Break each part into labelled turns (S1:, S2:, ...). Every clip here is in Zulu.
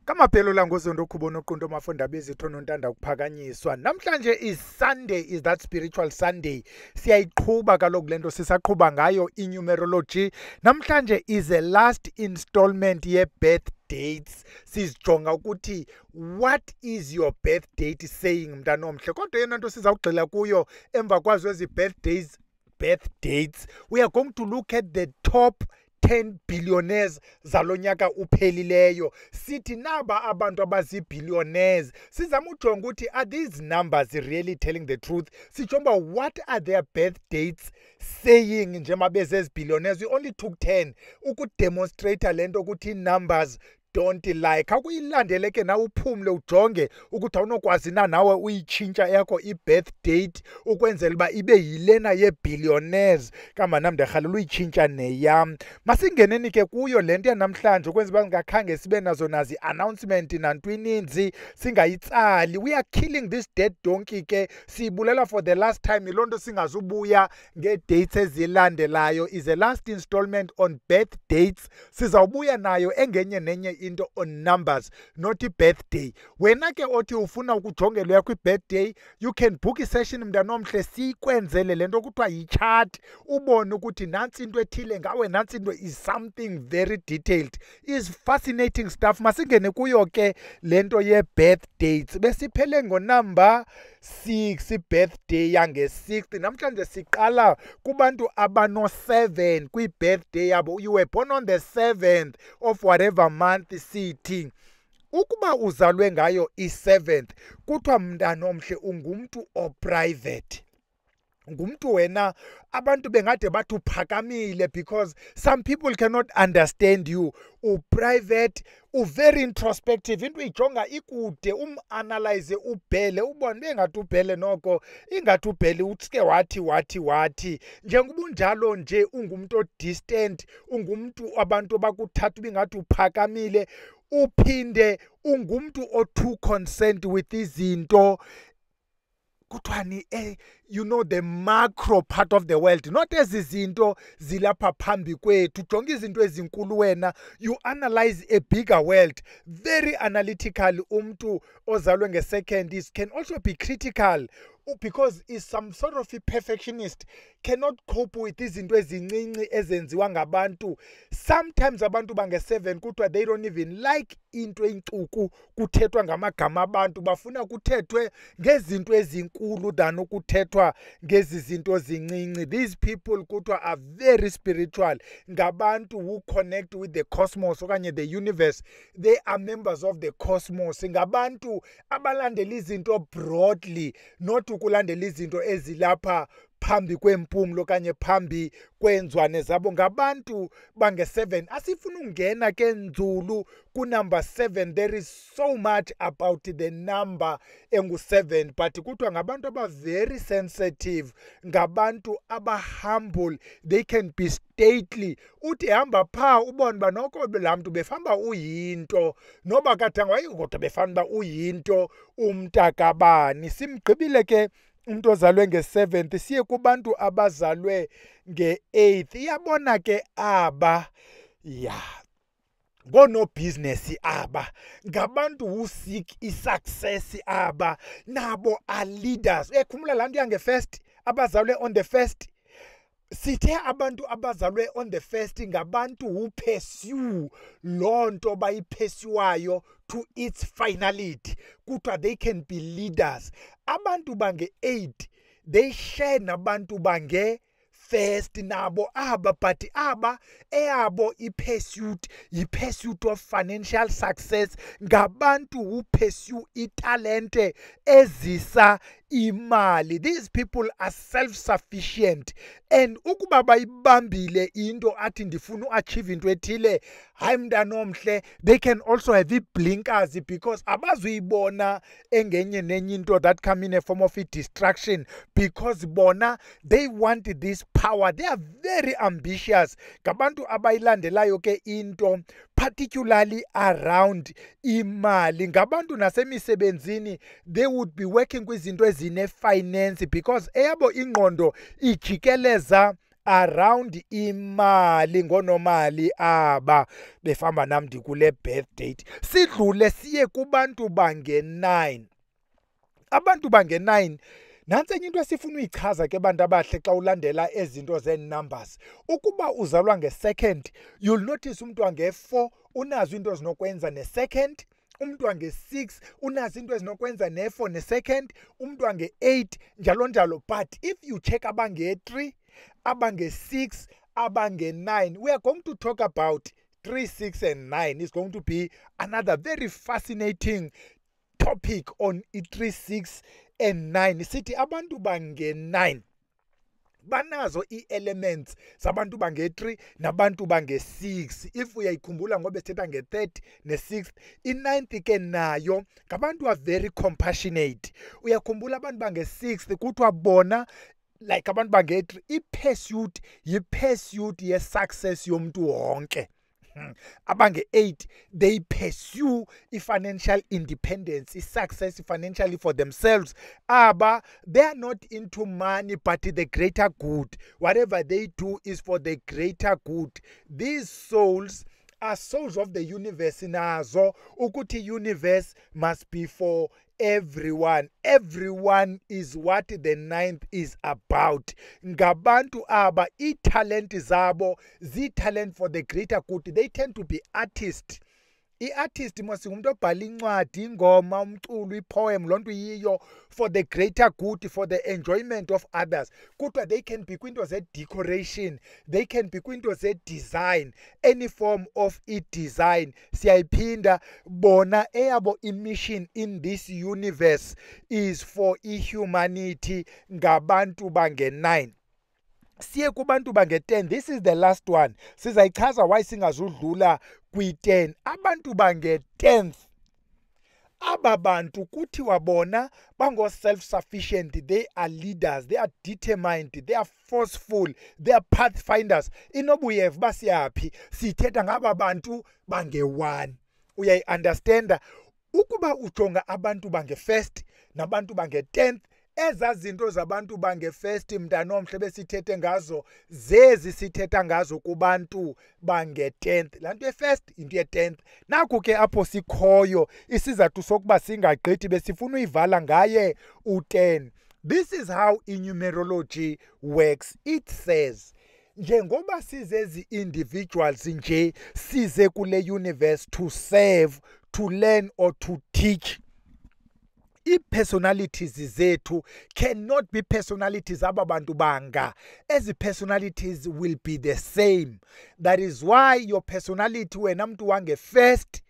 S1: Kamaphelo la ngozondo khubona uqondo mafunda bezithono ntanda ukuphakanyiswa. Namhlanje is Sunday, is that spiritual Sunday. Siyayiqhubha kaloku lento sisaqhubha ngayo inumerology. Namhlanje is the last installment ye birth dates. Sizijonga ukuthi what is your birth date saying mntana omhle. Kodwa yena nto sizawugxila kuyo emva kwazo ezi birth dates. We are going to look at the top 10 billionaires zalonyaka uphelileyo. Sithi naba abantu abazi-billionaires. Sizama ujonga ukuthi are these numbers really telling the truth? Sijonga what are their birth dates saying njengoba bezezi billionaires. We only took 10 ukudemonstrate lento ukuthi numbers don't lie. Kakuyilandele ke nawe uphumle ujonge ukuthi awunokwazi na nawe uyitshintsha yakho i-birth date ukwenzela uba ibe yilena ye-billionaires kama nam ndirhalela uyitshintsha neyam. Masingeneni ke kuyo le nto yanamhlanje ukwenza uba ngakhange sibe nazo nazi announcement nantwininzi singayitsali. We are killing this dead donkey ke. Siyibulela for the last time. Yiloo nto singazubuya ngee-dates ezilandelayo. Is the last installment on birth dates. Sizawubuya nayo engenye nenye into on numbers, not i-birthday. Wena ke othi ufuna ukujongela yakho i-birthday, you can book i-session mntana omhle sikwenzele le nto kuthiwa yi-chart. Ubone ukuthi nantsi into ethile ngawe, nantsi into is something very detailed. Is fascinating stuff. Masingene kuyo ke le nto ye-birth dates. Besiphele ngonumber 6 i-birthday yange-6th. Namhlanje siqala kubantu abano-7 kwi-birthday yabo. You were born on the 7th of whatever month sithi. Ukuba uzalwe ngayo i-7th, kuthiwa mntana omhle ungumntu o-private. Ngumntu wena abantu bengade bathi uphakamile because some people cannot understand you. U-private, u-very introspective. Into ijonga ikude, analyze ubhele, ubone bengathi ubhele noko, ingathi ubhele utsike wathi. Njengoba unjalo nje ungumntu o-distant, ungumntu abantu bakuthatha bingathi uphakamile, uphinde ungumntu o-too concerned with izinto. Kuthiwani you know the macro part of the world, not ezi zinto zilapha phambi kwethu. Jonga izinto ezinkulu wena. You analyze a bigger world. Very analytical. Umntu ozalwe nge-second is can also be critical because is some sort of a perfectionist, cannot cope with izinto ezincinci ezenziwa ngabantu. Sometimes abantu bange-7 kuthiwa they don't even like into encuku kuthethwa ngamagama abantu, bafuna kuthethwe ngezinto ezinkulu than ukuthethwa ngezi zinto zincinci. These people kuthiwa are very spiritual, ngabantu who connect with the cosmos okanye the universe. They are members of the cosmos. Ngabantu abalandela izinto broadly, not ukulandela izinto ezilapha phambi kwempumlo kanye phambi kwenzwane zabo. Ngabantu bange-7 asifuna ungena ke nzulu kunumber 7. There is so much about the number engu-7, but kuthiwa ngabantu aba-very sensitive, ngabantu aba-humble. They can be stately. Uthi hamba phaa ubone uba noko laa mntu befamba uyinto, noba kathanga kodwa befana uba uyinto umntakabani. Simgqibile ke umuntu ozalwe nge-7th, siye kubantu abazalwe nge-8th. Iyabona ke aba ngoonobhizinesi aba, ngabantu who seek i-success aba, nabo are leaders. Khumula laa nto yange-1st, abazalwe on the 1st. Sithe abantu abazalwe on the 1st ngabantu who pursue loo nto bayipursuayo to its finality. Kuthiwa they can be leaders. Abantu bange-8 they share nabantu bange-1st nabo aba, but aba eyabo i-pursuit of financial success, ngabantu who pursue italente ezisa imali. These people are self-sufficient, and ukuba bayibambile into athi ndifuna uachieve into ethile, hayi mntana omhle, they can also have i-blinkers because abazuyibona engenye nenye into that come in a form of distraction, because bona they want this power. They are very ambitious. Ngabantu abayilandelayo ke into particularly around imali. Ngabantu nasemisebenzini they would be working kwizinto ezine finance because eyabo ingqondo ijikeleza around imali ngonomali aba befamba namdi kule birth date. Sidlule siye kubantu bange-9. Abantu bange-9 nansi enye into esifuna uyichaza ke bantu abahle xa ulandela ezinto ze-numbers. Ukuba uzalwa nge-second, you'll notice umuntu wange-4 unazo into ezinokwenza ne-second, umuntu wange-6 unazo into ezinokwenza ne-4 ne-second, umuntu wange-8 njalo njalo. But if you check abange-3, abange-6, abange-9, we are going to talk about 3, 6 and 9. It's going to be another very fascinating topic on 3, 6 and 9. Sithi abantu bange-9 banazo ii-elements zabantu bange-3 nabantu bange-6. If uyayikhumbula ngoba sithetha nge-3rd ne-6th, i-9th ke nayo ngabantu are very compassionate. Uyakhumbula abantu bange-6th kuthiwa bona like abantu bange-3 i-pursuit yi-pursuit ye-success yomuntu wonke. Abange-8 they pursue financial independence, success financially for themselves. They are not into money but the greater good. Whatever they do is for the greater good. These souls are souls of the universe nazo ukuthi universe must be for everyone. Everyone is what the 9th is about. Ngabantu aba i-talent zabo zi-talent for the greater good. They tend to be artists. I-artist umuntu obhala incwadi, ingoma, umculo, i-poem, lonto yiyo for the greater good, for the enjoyment of others. Kuthiwa they can be kwinto ze-decoration, they can be kwinto ze-design, any form of design. Siyayiphinda bona eyabo mission in this universe is for humanity ngabantu bange-9. Siye kubantu bange-10. This is the last one. Sizayichaza why singazudlula kwi-10. Abantu bange-10th. Aba bantu kuthiwa bona bango self-sufficient. They are leaders. They are determined. They are forceful. They are pathfinders. Inobuyev basiyaphi sithetha ngaba bantu bange-1. Uyayi-understanda? Ukuba ujonga abantu bange-1st nabantu bange-10th, ezazinto zabantu bange-1st mntanomhle besithethe ngazo zezi sithetha ngazo kubantu bange-10th. Lanto ye-1st into ye-10th. Naku ke apho sikhoyo isizathu sokuba singagqithi besifuna uyivala ngaye u-10. This is how numerology works. It says njengoba sizezi individuals nje size kule universe to serve, to learn or to teach. I-personalities zethu cannot be personalities ababantu banga. As personalities will be the same. That is why your personality wena mntu wange-1st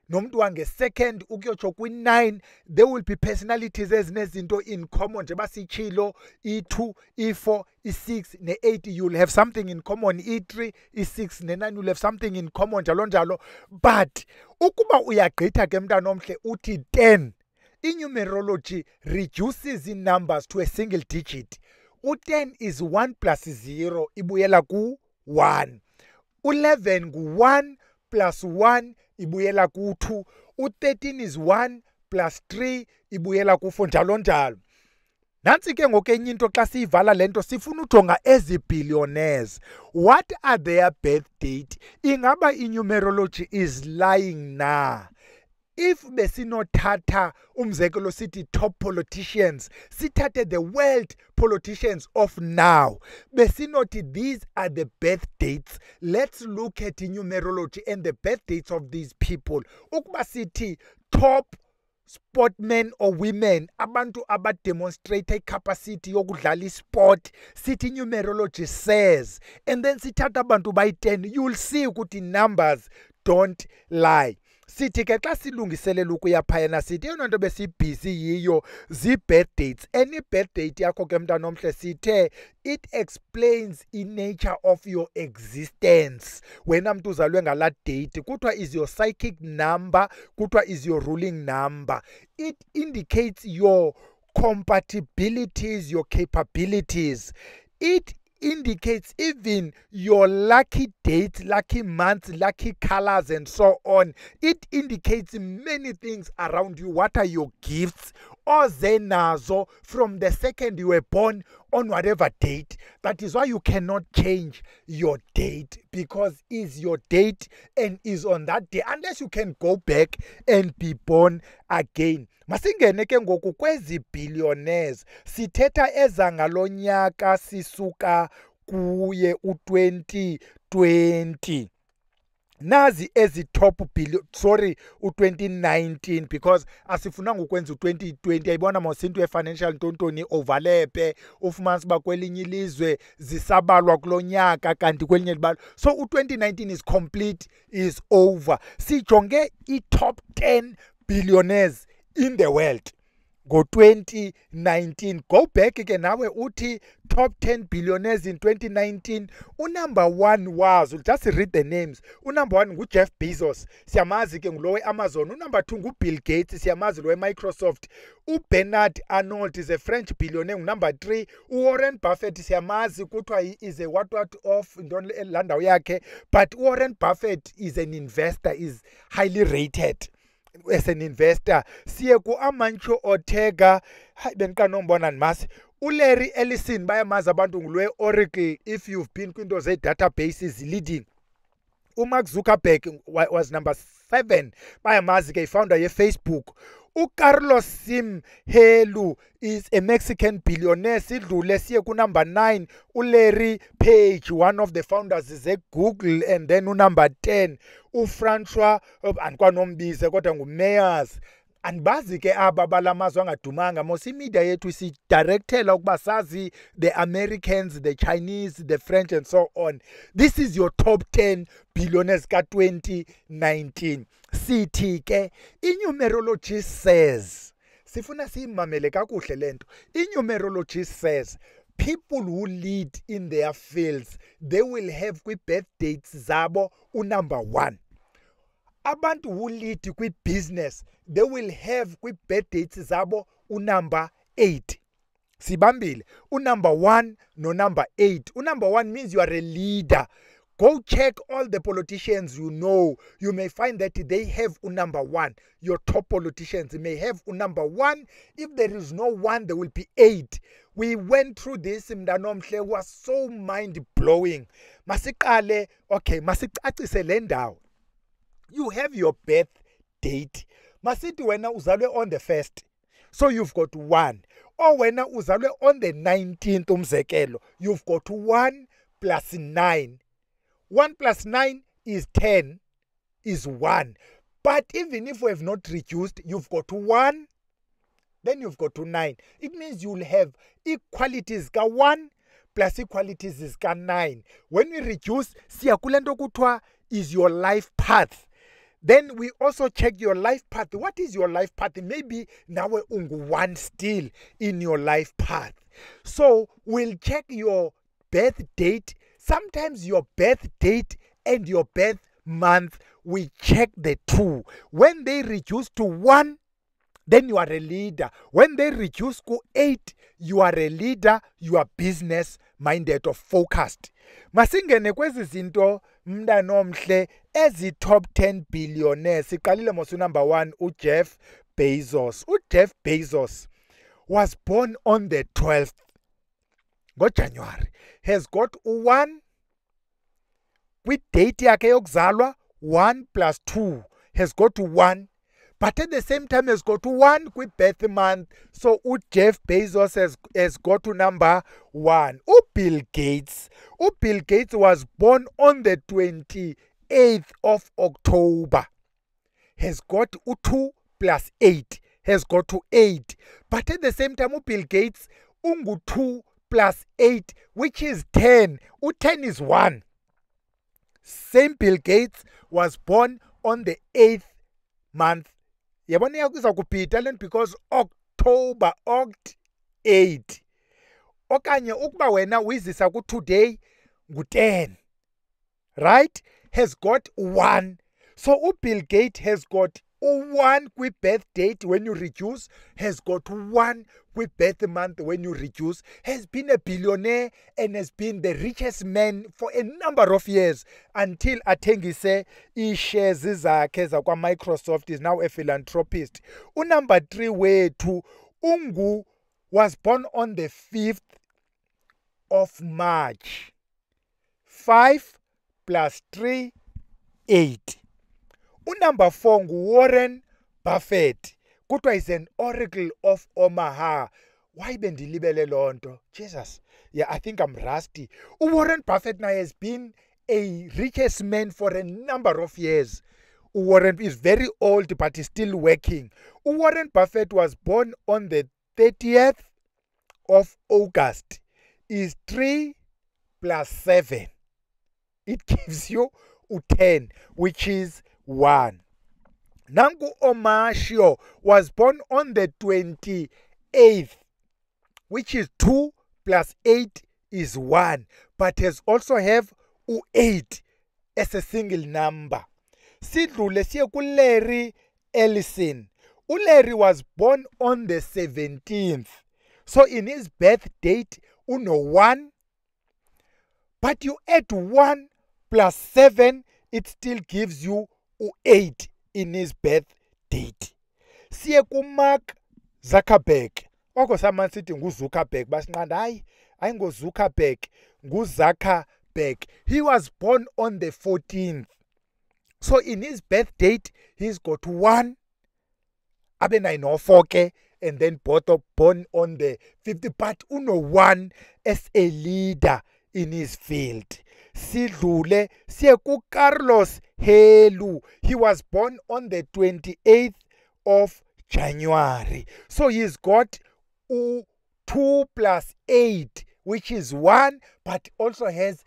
S1: nomntu wange-2nd ukuyotsho kwi-9, there will be personalities ezinezinto in common nje basitshilo. I-2, i-4, i-6 ne-8 you'll have something in common. I-3, i-6 ne-9 you'll have something in common njalo njalo. But ukuba uyagqitha ke mntanomhle uthi 10, numerology reduces the numbers to a single digit. U-10 is 1 plus 0 ibuyela ku-1. 11 ku-1 plus 1 ibuyela ku-2. U-13 is 1 plus 3 ibuyela ku-4 njalo njalo. Nansi ke ngokenye into xa siyivala lento sifuna ujonga ezi-billionaires. What are their birth date? Ingaba i-numerology is lying na? If besinothatha umzekelo sithi top politicians, sithathe the world politicians of now, besinothi these are the birth dates. Let's look at numerology and the birth dates of these people. Ukuba sithi top sportmen or women, abantu abademonstrate capacity yokudlala isport, sithi numerology says, and then sithatha abantu bayi-10, you'll see ukuthi numbers don't lie. Sithi ke xa silungiselela ukuya phayana sithi eyona nto besibhizi yiyo zi-birth dates. Any birth date yakho ke mntanomhle sithe it explains i-nature of your existence. Wena mntu uzalwe ngala date kuthiwa is your psychic number, kuthiwa is your ruling number. It indicates your compatibilities, your capabilities. It indicates even your lucky dates, lucky months, lucky colors and so on. It indicates many things around you. What are your gifts? Ozenazo from the second you were born, on whatever date. That is why you cannot change your date, because is your date and is on that day, unless you can go back and be born again. Masingene ke ngoku kwezi billionaires sithetha eza ngalonyaka sisuka kuye u2020. Nazi ezi top billion, sorry, u2019, because asifunanga ukwenza u2020. Ayibona mosinto ye-financial ntontoni overlape ufumanisa uba kwelinye ilizwe zisabalwa kulonyaka kanti kwelinye libalo. So u2019 is complete, is over. Sijonge i-top 10 billionaires in the world ngo-2019. Go back ke nawe uthi top 10 billionaires in 2019. Unumber 1 was, just read the names. Unumber 1 nguJeff Bezos, siyamazi ke ngulo we-Amazon. Unumber 2 nguBill Gates, siyamazi lo we-Microsoft. uBernard Arnault is a French billionaire. Number 3 uWarren Buffett, siyamazi kuthiwa is a what of intoni landawo yakhe, but uWarren Buffett is an investor, is highly rated as an investor. Siye ku Amancio Ortega, hayi bendiqanombona ndimasi. uLarry Ellison bayamazi abantu ngulwe Oracle, if you've been kwinto ze-databases leading. uMark Zuckerberg was number 7, bayamazi ke ifounder ye-Facebook. uCarlos Slim Helu is a Mexican billionaire. Sidlule siye ku number 9, uLarry Page, one of the founders ze-Google, and then unumber 10 uFrancois andikwanombize kodwa nguMeyers. Andibazi ke aba balamazwe angadumanga, mos imedia yethu isidirectela ukuba sazi the Americans, the Chinese, the French and so on. This is your top 10 billionaires ka-2019. Sithi ke i-numerology says, sifuna siyimamele kakuhle lento. I-numerology says people who lead in their fields, they will have kwi-birth dates zabo unumber 1. Abantu who lead kwi-business, they will have kwi-birth dates zabo unumber 8. Sibambile, unumber 1 no number 8. Unumber 1 means you are a leader. Go check all the politicians you know. You may find that they have number 1. Your top politicians may have number 1. If there is no 1, there will be 8. We went through this, mntanomhle, was so mind-blowing. Masiqale, okay, masicacise le ndawo. You have your birth date. Masithi wena uzalwe on the 1st. So you've got 1. Or wena uzalwe on the 19th umzekelo. You've got 1 plus 9. 1 plus 9 is 10, is 1. But even if we have not reduced, you've got 1, then you've got 9. It means you'll have equalities ka 1 plus equalities is ka 9. When we reduce, siya kule nto kuthiwa is your life path. Then we also check your life path. What is your life path? Maybe nawe ungu 1 still in your life path. So we'll check your birth date. Sometimes your birth date and your birth month, we check the 2. When they reduce to 1, then you are a leader. When they reduce to 8, you are a leader. You are business minded or focused. Masingene kwezi zinto mntanomhle ezi top 10 billionaires. Siqalile mos number 1 uJeff Bezos. uJeff Bezos was born on the 12th ngoJanuwari. Has got 1 kwi-date yakhe yokuzalwa, 1 plus 2 has got 1, but at the same time has got 1 kwi-birth month. So uJeff Bezos has got to number 1. uBill Gates was born on the 28th of October. Has got 2 plus 8, has got to 8. But at the same time uBill Gates ungu 2 plus 8, which is 10. U10 is 1. Same Bill Gates was born on the 8th month. Yabona yakuza kupita lento because October, Oct 8. Okanye ukuba wena uyizisa ku today ngu10. Right? Has got 1. So uBill Gates has got 1 kwi-birth date when you reduce, has got 1 kwi-birth month when you reduce, has been a billionaire and has been the richest man for a number of years until athengise i-shares zakhe zakwa-Microsoft. Is now a philanthropist. Number 3 wethu was born on the 5th of March. 5 plus 3, 8. Number 4 Warren Buffett. Kuthiwa is an oracle of Omaha. Why bendilibele lonto? Jesus. Yeah, I think I'm rusty. Warren Buffett now has been a richest man for a number of years. Warren is very old but is still working. Warren Buffett was born on the 30th of August. Is 3 plus 7. It gives you 10, which is 1. Nangu Omashio was born on the 28th, which is 2 plus 8 is 1, but has also have 8 as a single number. Sidlule siye kuLarry Ellison. uLarry was born on the 17th. So in his birth date, uno 1, but you add 1 plus 7, it still gives you 8 in his birth date. Siye kuMark Zuckerberg. Oko samani sithi nguZuckerberg basinqanda hayi ayingoZuckerberg nguZuckerberg. He was born on the 14th. So in his birth date he's got 1 abe 904 ke, and then both are born on the 50th, but uno 1 as a leader in his field. Sidlule siye kuCarlos Helu. He was born on the 28th of January. So he's got 2 plus 8, which is 1, but also has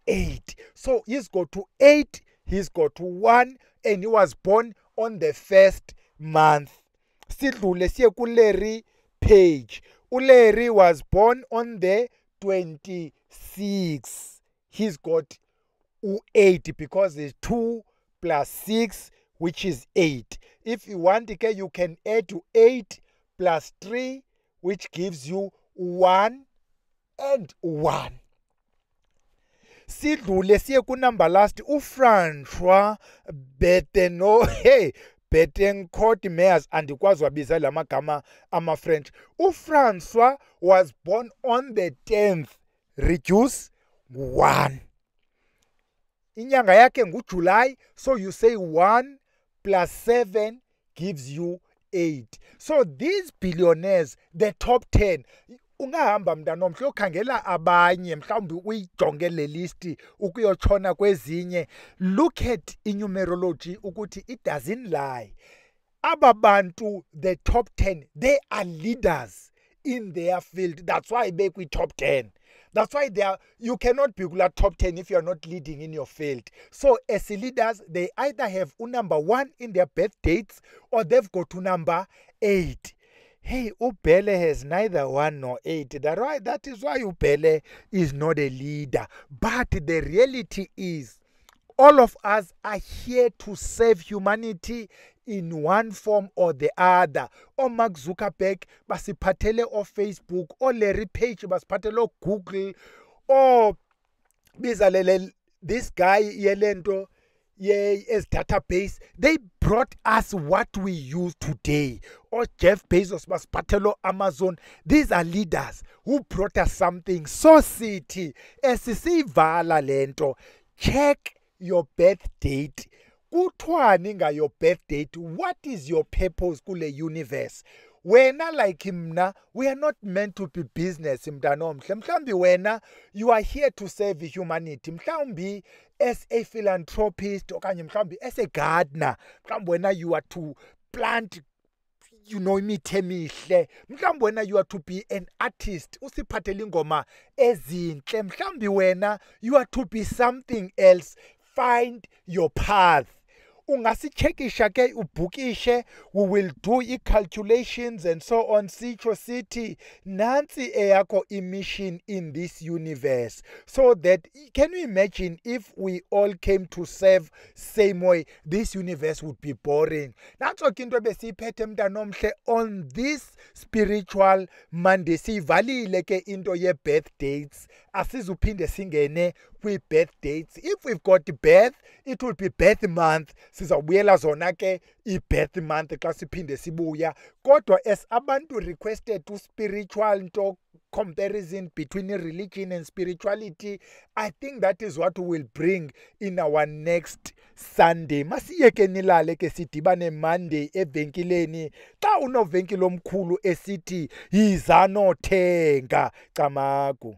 S1: 8. So he's got 8, he's got 1, and he was born on the 1st month. Sidlule siye kuLarry Page. uLarry was born on the 26th. He's got 8 because there's 2 plus 6, which is 8. If you want, okay, you can add to 8 plus 3, which gives you 1 and 1. Sidlule siye kunumber last uFrancois Bettencourt Meyers, andikwazi wabiza la magama ama-French. uFrancois was born on the 10th. Reduce 1. Inyanga yakhe nguJuly, so you say 1 plus 7 gives you 8. So these billionaires, the top 10, ungahamba mntanomhle ukhangela abanye mhlawumbi uyijonge le list ukuyotshona kwezinye. Look at numerology ukuthi it doesn't lie. Aba bantu, the top 10, they are leaders in their field. That's why they be top 10. That's why you cannot be top 10 if you are not leading in your field. So as leaders, they either have number 1 in their birth dates or they've got to number 8. Hey, Ubele has neither 1 nor 8. That is why Ubele is not a leader. But the reality is, all of us are here to serve humanity in one form or the other. O Mark Zuckerberg basiphathele o Facebook, o Larry Page basiphathele o Google, o bizalele this guy yelento as database. They brought us what we use today. Or Jeff Bezos basiphathele o Amazon. These are leaders who brought us something. So sithi esisivala lento, check your birth date. Kuthiwani nga your birth date? What is your purpose kule universe? Wena like mna, we are not meant to be business mntanomhle. Mhlawumbi wena, you are here to serve humanity. Mhlawumbi as a philanthropist okanye mhlawumbi as a gardener. Mhlawumbi wena you are to plant imithi emihle. Mhlawumbi wena you are to be an artist, usiphathele ingoma ezinhle. Mhlawumbi wena you are to be something else. Find your path. Ungasichekisha ke ubhukishe, we will do calculations and so on. Sitho sithi nansi eyakho mission in this universe. So that, can you imagine if we all came to serve same way, this universe would be boring. Natso kinto besiphethe mntanomhle on this spiritual Monday. Sivalile ke into ye birth dates. Asizuphinde singene kwi-birth dates. If we've got birth, it will be birth month. Sizawubuyela zona ke i-birth month xa siphinde sibuya. Kodwa as abantu requested to spiritual nto comparison between religion and spirituality. I think that is what we will bring in our next Sunday. Masiyeke nilale ke sidibane Monday evenkileni. Xa unovenkilo omkhulu esithi yiza nothenga Camagu.